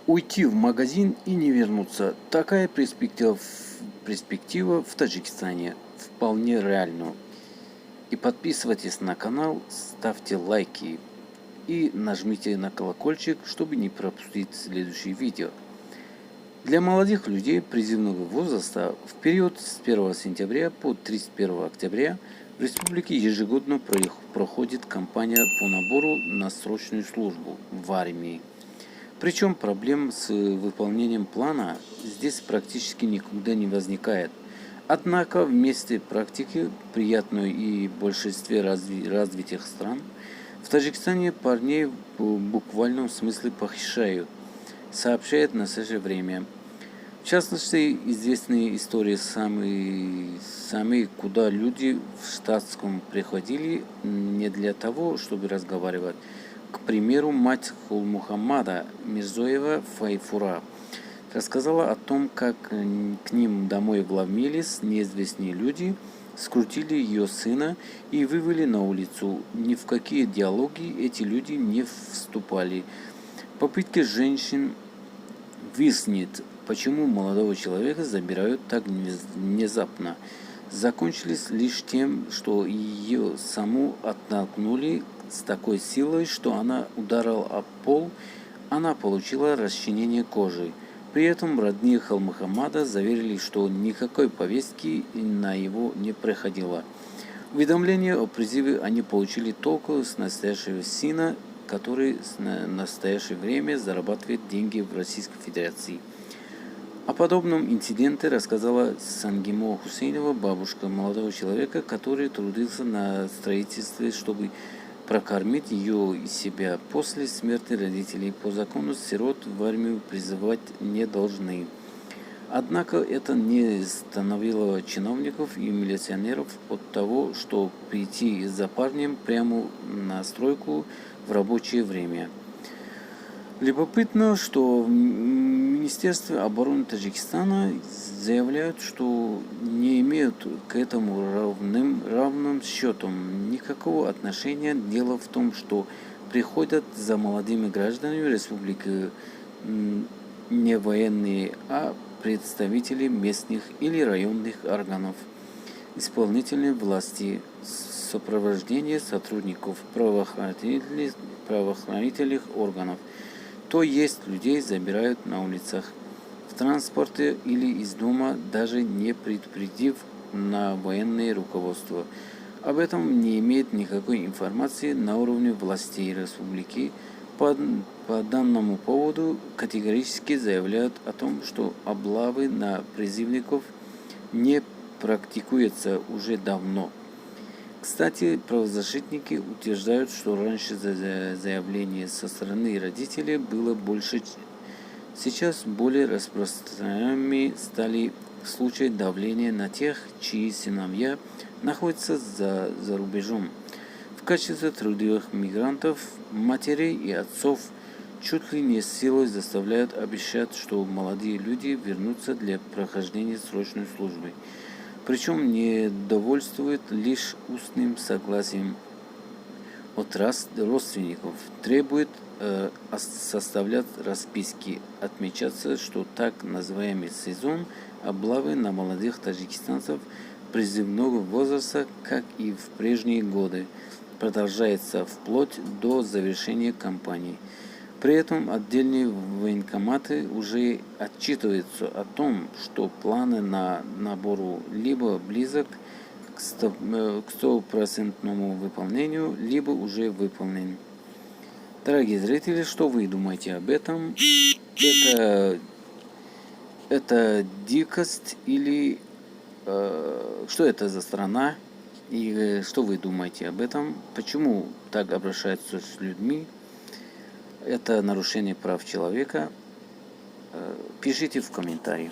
Уйти в магазин и не вернуться. Такая перспектива в Таджикистане вполне реальна. И подписывайтесь на канал, ставьте лайки и нажмите на колокольчик, чтобы не пропустить следующие видео. Для молодых людей призывного возраста в период с 1 сентября по 31 октября в республике ежегодно проходит кампания по набору на срочную службу в армии. Причем проблем с выполнением плана здесь практически никогда не возникает. Однако вместе практики, приятной и в большинстве развитых стран, в Таджикистане парней в буквальном смысле похищают, сообщает в настоящее время. В частности, известные истории сами, куда люди в штатском приходили не для того, чтобы разговаривать. К примеру, мать Хулмухаммада Мирзоева Файфура рассказала о том, как к ним домой вломились неизвестные люди, скрутили ее сына и вывели на улицу. Ни в какие диалоги эти люди не вступали. Попытки женщин выяснить, почему молодого человека забирают так внезапно, закончились лишь тем, что ее саму оттолкнули с такой силой, что она ударила об пол, она получила расчленение кожи. При этом родные Хулмухаммада заверили, что никакой повестки на его не приходило. Уведомление о призыве они получили только с настоящего сына, который в настоящее время зарабатывает деньги в Российской Федерации. О подобном инциденте рассказала Сангимо Хусейнова, бабушка молодого человека, который трудился на строительстве, чтобы прокормить ее и себя. После смерти родителей по закону сирот в армию призывать не должны. Однако это не остановило чиновников и милиционеров от того, что прийти за парнем прямо на стройку в рабочее время. Любопытно, что в Министерстве обороны Таджикистана заявляют, что не имеют к этому равным счетом никакого отношения. Дело в том, что приходят за молодыми гражданами республики не военные, а представители местных или районных органов исполнительной власти в сопровождении сотрудников правоохранительных органов. То есть людей забирают на улицах, в транспорте или из дома, даже не предупредив на военное руководство. Об этом не имеет никакой информации на уровне властей республики. По данному поводу категорически заявляют о том, что облавы на призывников не практикуются уже давно. Кстати, правозащитники утверждают, что раньше заявление со стороны родителей было больше. Сейчас более распространенными стали случаи давления на тех, чьи сыновья находятся за рубежом. В качестве трудовых мигрантов матерей и отцов чуть ли не силой заставляют обещать, что молодые люди вернутся для прохождения срочной службы. Причем не довольствует лишь устным согласием от родственников, требует составлять расписки. Отмечается, что так называемый сезон облавы на молодых таджикистанцев призывного возраста, как и в прежние годы, продолжается вплоть до завершения кампании. При этом отдельные военкоматы уже отчитываются о том, что планы на набору либо близок к 100% выполнению, либо уже выполнен. Дорогие зрители, что вы думаете об этом? Это дикость или что это за страна? И что вы думаете об этом? Почему так обращаются с людьми? Это нарушение прав человека. Пишите в комментариях.